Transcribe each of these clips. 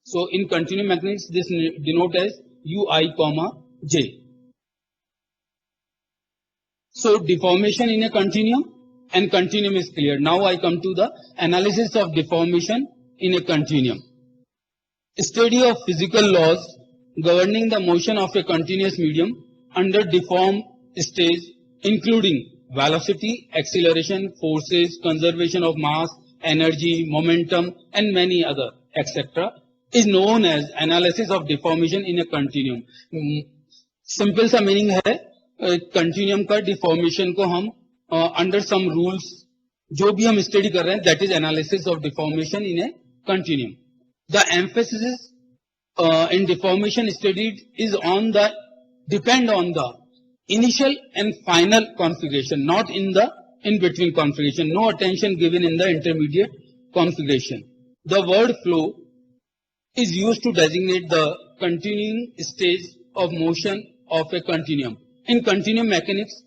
So in continuum mechanics, this denote as ui comma j. So deformation in a continuum and continuum is clear. Now I come to the analysis of deformation in a continuum. Study of physical laws governing the motion of a continuous medium under deformed state, including velocity, acceleration, forces, conservation of mass, energy, momentum, and many other, etc., is known as analysis of deformation in a continuum. Simple सा meaning है continuum का deformation को हम under some rules जो भी हम study कर रहे हैं, that is analysis of deformation in A continuum. The emphasis in deformation studied is on the depend on the initial and final configuration, not in the in between configuration. No attention given in the intermediate configuration. The word flow is used to designate the continuing stage of motion of a continuum. In continuum mechanics,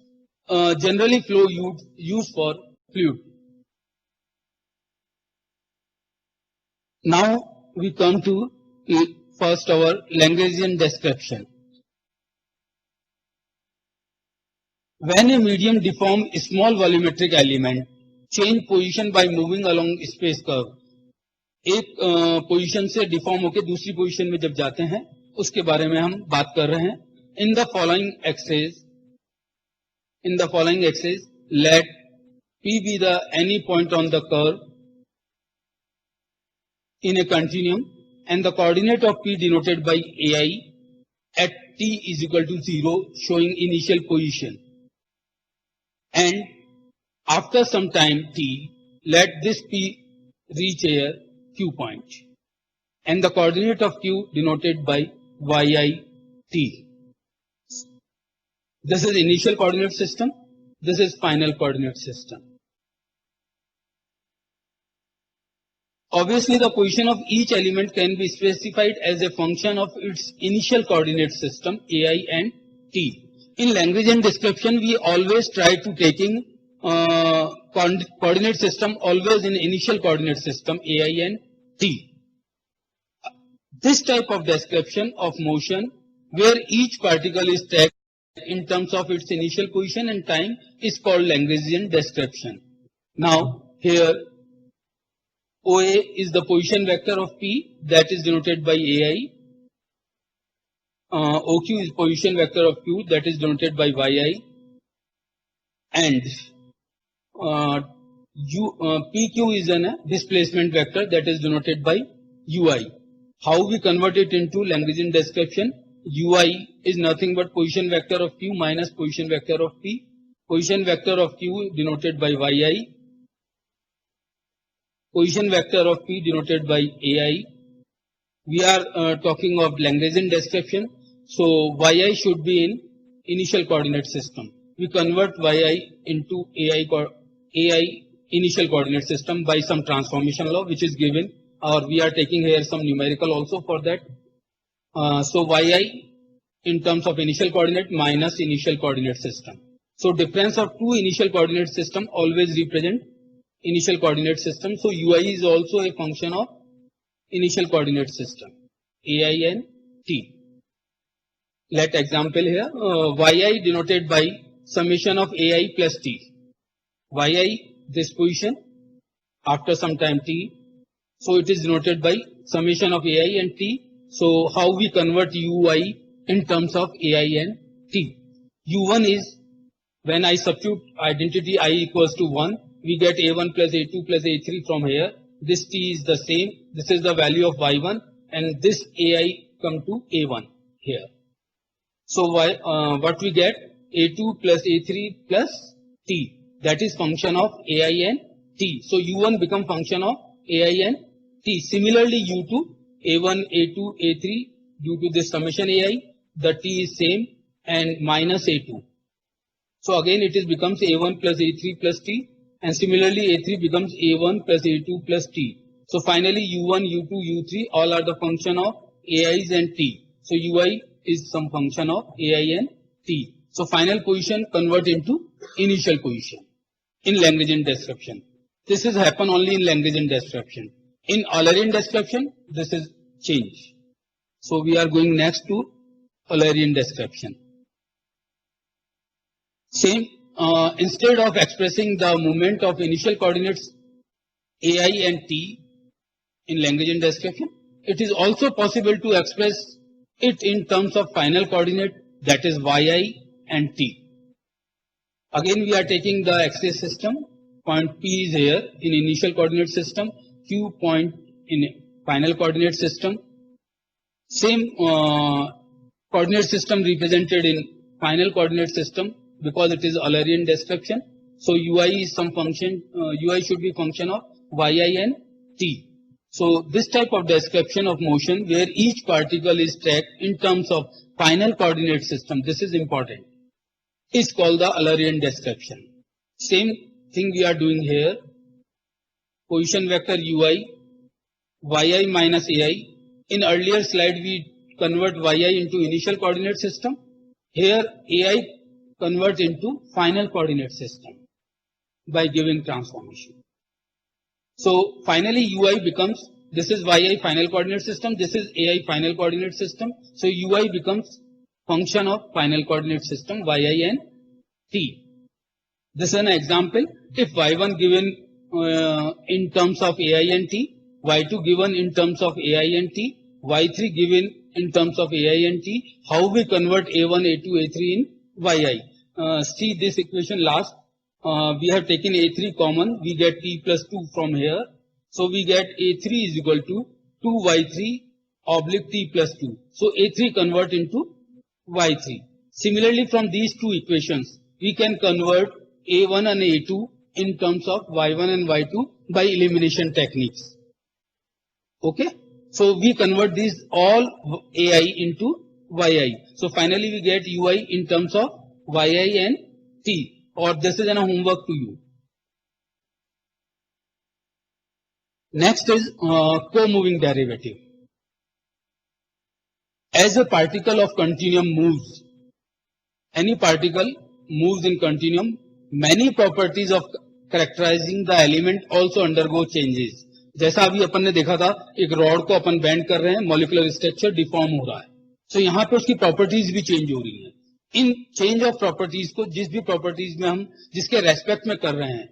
generally flow used for fluid. Now we come to first our Lagrangian description. When a medium deform a small volumetric element, change position by moving along space curve. एक position से deform होकर दूसरी position में जब जाते हैं उसके बारे में हम बात कर रहे हैं. In the following axes let P be the any point on the curve in a continuum and the coordinate of P denoted by AI at t is equal to 0, showing initial position. And after some time t, let this P reach a Q point and the coordinate of Q denoted by YIT. This is initial coordinate system, this is final coordinate system. Obviously, the position of each element can be specified as a function of its initial coordinate system AI and T. In Lagrangian description, we always try to taking coordinate system always in initial coordinate system AI and T. This type of description of motion where each particle is tagged in terms of its initial position and time is called Lagrangian description. Now here OA is the position vector of P, that is denoted by AI. OQ is position vector of Q, that is denoted by YI. And PQ is a displacement vector, that is denoted by UI. How we convert it into Lagrangian description? UI is nothing but position vector of Q minus position vector of P. Position vector of Q denoted by YI. Position vector of P denoted by AI. We are talking of Lagrangian description. So YI should be in initial coordinate system. We convert YI into AI initial coordinate system by some transformation law which is given, or we are taking here some numerical also for that. So YI in terms of initial coordinate minus initial coordinate system. So difference of two initial coordinate system always represent initial coordinate system. So UI is also a function of initial coordinate system AI and T. Let example here, YI denoted by summation of AI plus T. YI this position after some time T, so it is denoted by summation of AI and T. So how we convert UI in terms of AI and T? U1 is when I substitute identity I equals to 1, we get A1 plus A2 plus A3 from here. This T is the same. This is the value of Y1 and this AI come to A1 here. So what we get? A2 plus A3 plus T. That is function of AI and T. So U1 become function of AI and T. Similarly U2, A1, A2, A3 due to this summation AI, the T is same and minus A2. So again it is becomes A1 plus A3 plus T. And similarly A3 becomes A1 plus A2 plus T. So finally U1, U2, U3 all are the function of AIs and T. So UI is some function of AI and T. So final position convert into initial position in Lagrangian description. This is happen only in Lagrangian description. In Eulerian description, this is change. So we are going next to Eulerian description. Same, instead of expressing the movement of initial coordinates ai and t in Lagrangian description, it is also possible to express it in terms of final coordinate, that is yi and t. Again we are taking the axis system. Point P is here in initial coordinate system, Q point in final coordinate system. Same coordinate system represented in final coordinate system because it is Eulerian description. So ui is some function, ui should be function of yi and t. So this type of description of motion where each particle is tracked in terms of final coordinate system, this is important, is called the Eulerian description. Same thing we are doing here. Position vector ui, yi minus ai. In earlier slide we convert yi into initial coordinate system. Here ai converts into final coordinate system by giving transformation. So finally ui becomes, this is yi final coordinate system, this is ai final coordinate system. So ui becomes function of final coordinate system yi and t. This is an example. If y1 given in terms of ai and t, y2 given in terms of ai and t, y3 given in terms of ai and t, how we convert a1, a2, a3 in yi? See this equation last. We have taken a3 common, we get t plus 2 from here. So we get a3 is equal to 2y3 oblique t plus 2. So a3 convert into y3. Similarly from these two equations, we can convert a1 and a2 in terms of y1 and y2 by elimination techniques. Okay. So we convert these all ai into yi. So finally we get ui in terms of yi and t, or this is a homework to you. Next is co-moving derivative. As a particle of continuum moves, any particle moves in continuum, many properties of characterizing the element also undergo changes. जैसा अभी अपन ने देखा था, एक rod को अपन bend कर रहे हैं, मॉलिक्यूलर स्ट्रक्चर डिफॉर्म हो रहा है. सो यहाँ पे उसकी प्रॉपर्टीज भी चेंज हो रही हैं. इन चेंज ऑफ प्रॉपर्टीज को जिस भी प्रॉपर्टीज में हम जिसके रेस्पेक्ट में कर रहे हैं,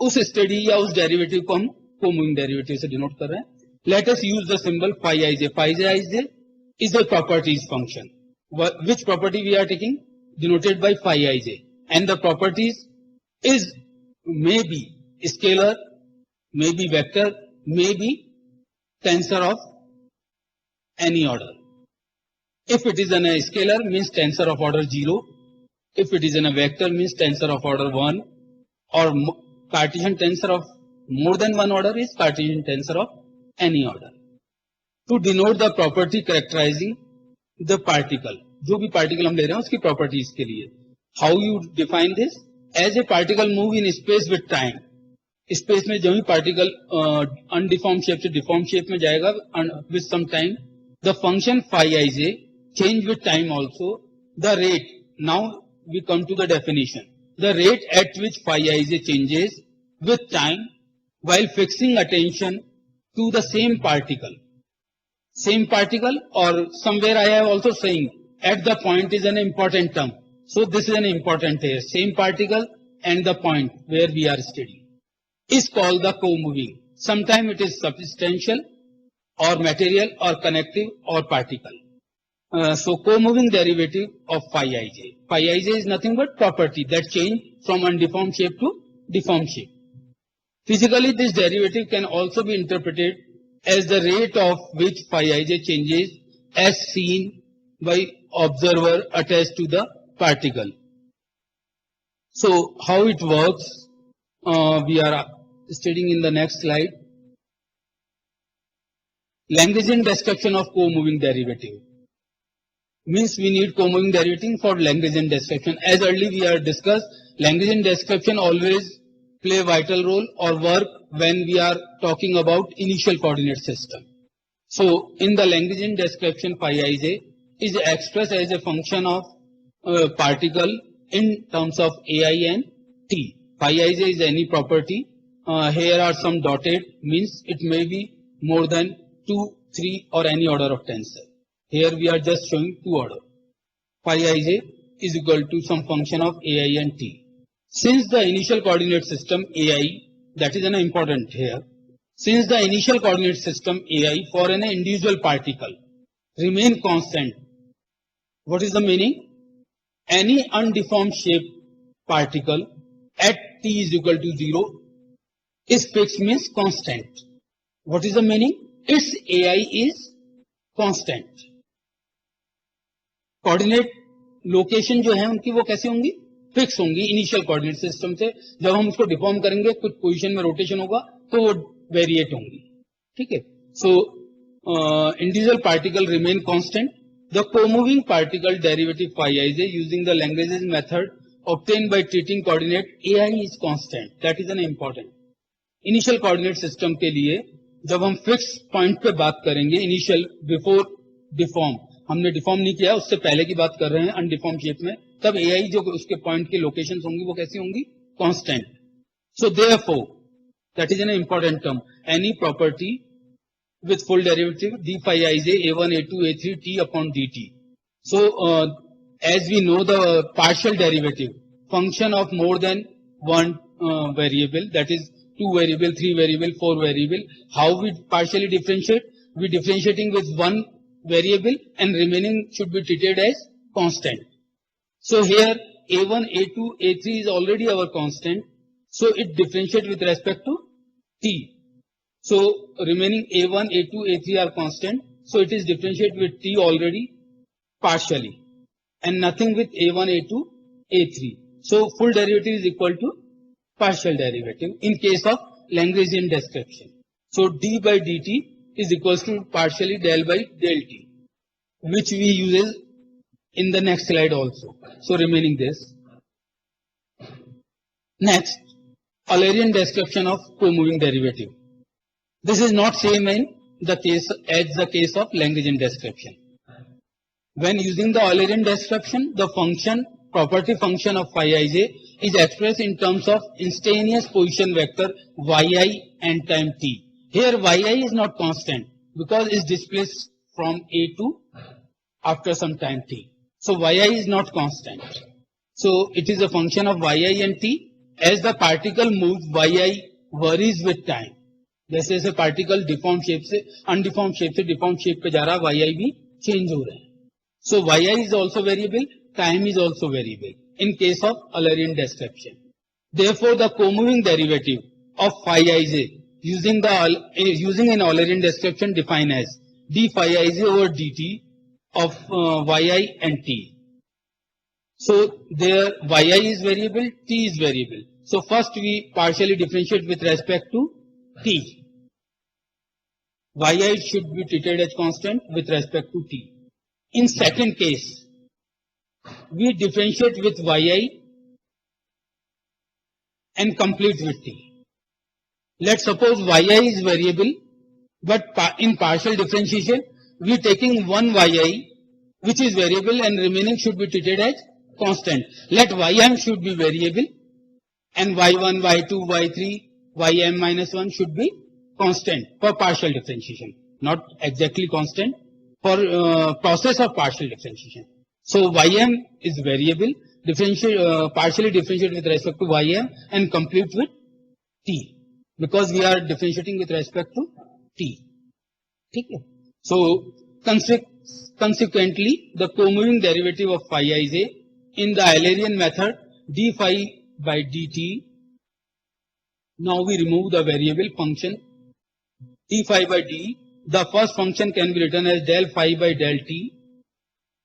उस स्टडी या उस डेरिवेटिव को हम को-मूविंग डेरिवेटिव से डिनोट कर रहे हैं. Let us use the symbol phi I J. Phi J I J is a properties function. Which property we are taking? Denoted by phi ij. And the properties is maybe scalar, maybe vector, maybe tensor of any order. If it is in a scalar, means tensor of order 0. If it is in a vector, means tensor of order 1. Or Cartesian tensor of more than one order is Cartesian tensor of any order. To denote the property characterizing the particle, जो भी particle हम ले रहे हैं उसकी properties के लिए. How you define this? As a particle move in space with time. Space में जो भी particle undeformed shape से deformed shape में जाएगा with some time, the function phi ij change with time also. The rate, now we come to the definition. The rate at which phi ij changes with time while fixing attention to the same particle. Same particle, or somewhere I have also saying at the point is an important term. So this is an important here. Same particle and the point where we are studying is called the co-moving. Sometimes it is substantial or material or connective or particle. So co-moving derivative of phi ij. Phi ij is nothing but property that change from undeformed shape to deformed shape. Physically this derivative can also be interpreted as the rate of which phi ij changes as seen by observer attached to the particle. So how it works, we are studying in the next slide. Lagrangian description of co-moving derivative. Means we need co-moving derivative for Lagrangian description. As earlier we have discussed, Lagrangian description always play vital role or work when we are talking about initial coordinate system. So in the Lagrangian description, phi ij is expressed as a function of particle in terms of ai and t. Phi ij is any property. Here are some dotted, means it may be more than 2 3 or any order of tensor. Here we are just showing 2 order. Phi ij is equal to some function of ai and t. Since the initial coordinate system ai, that is an important here, since the initial coordinate system ai for an individual particle remain constant, what is the meaning? Any undeformed shape particle at t is equal to 0 is fixed, means constant. What is the meaning? Its ai is constant. Coordinate location जो है उनकी वो कैसे होंगी? Fix होंगी initial coordinate system से. जब हम उसको डिफॉर्म करेंगे कुछ पोजीशन में रोटेशन होगा तो वो वेरिएट होंगी. ठीक है. So individual particle remain constant. The comoving particle derivative phi ij using the Lagrange's method obtained by treating coordinate ai is constant. That is an important. Initial coordinate system के लिए जब हम फिक्स पॉइंट पे बात करेंगे, initial before deform, हमने deform नहीं किया, उससे पहले की बात कर रहे हैं अनडिफॉर्म शेप में, तब एआई जो उसके पॉइंट की लोकेशंस होंगी वो कैसी होंगी? Constant. So therefore that is an important term, any property with full derivative d phi ij a1 a2 a3 t upon dt. So as we know the partial derivative function of more than one variable, that is 2 variable, 3 variable, 4 variable, how we partially differentiate? We differentiating with one variable and remaining should be treated as constant. So here a1 a2 a3 is already our constant, so it differentiate with respect to t. So remaining a1, a2, a3 are constant. So it is differentiate with t already partially and nothing with a1, a2, a3. So full derivative is equal to partial derivative in case of Lagrangian description. So d by dt is equals to partially del by del t, which we use in the next slide also. So remaining this. Next, Eulerian description of co-moving derivative. This is not same in the case as the case of Lagrangian description. When using the Eulerian description, the function, property function of phi ij is expressed in terms of instantaneous position vector yi and time t. Here yi is not constant because it is displaced from a to after some time t. So yi is not constant. So it is a function of yi and t. As the particle moves, yi varies with time. जैसे जैसे particle deform shape से अनडिफॉर्म shape से deform shape पे जा रहा है, Y आई भी change हो रहे हैं. So Y I is also variable, time is also variable in case of Eulerian description. Therefore, the co-moving derivative of phi ij using an Eulerian description defined as d phi ij over dt of yi and t. So there yi is variable, t is variable. So first we partially differentiate with respect to t. Yi should be treated as constant with respect to t. In second case, we differentiate with yi and complete with t. Let's suppose yi is variable, but in partial differentiation, we taking one yi which is variable and remaining should be treated as constant. Let ym should be variable and y1, y2, y3, ym minus 1 should be constant for partial differentiation, not exactly constant for process of partial differentiation. So ym is variable, partially differentiate with respect to ym and complete with t, because we are differentiating with respect to t. Okay. So consequently, the co-moving derivative of phi ij in the Eulerian method d phi by dt. Now we remove the variable function d phi by d. The first function can be written as del phi by del t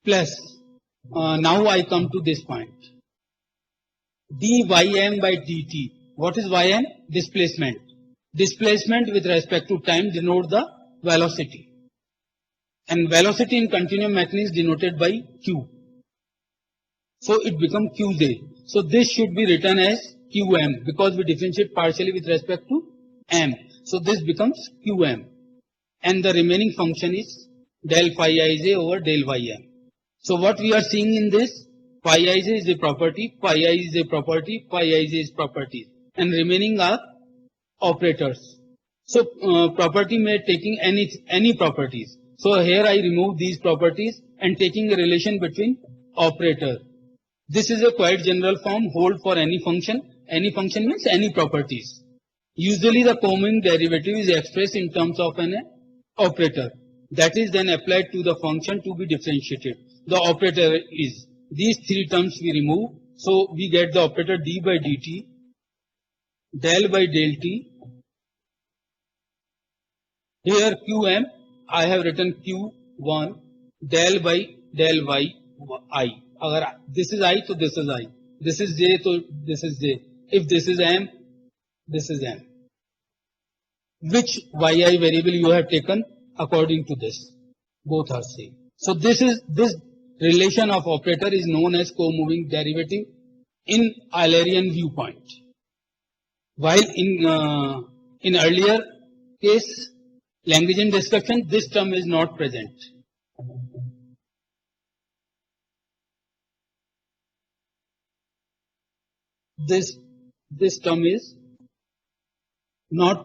plus, now I come to this point, dym by dt. What is ym? Displacement. Displacement with respect to time denote the velocity, and velocity in continuum mechanics is denoted by q. So it becomes qj. So this should be written as qm because we differentiate partially with respect to m. So this becomes qm, and the remaining function is del phi ij over del ym. So what we are seeing in this, phi ij is a property, phi I is a property, phi ij is properties, and remaining are operators. So property may taking any properties. So here I remove these properties and taking a relation between operator. This is a quite general form, hold for any function. Any function means any properties. Usually the common derivative is expressed in terms of an operator. That is then applied to the function to be differentiated. The operator is. These three terms we remove. So we get the operator d by dt, del by del t. Here qm, I have written q1 del by del y I. अगर this is I, so this is I. This is j, so this is j. If this is m, this is m. Which yi variable you have taken according to this. Both are same. So this relation of operator is known as co-moving derivative in Eulerian viewpoint. While in earlier case, Lagrangian description, this term is not present. This term is not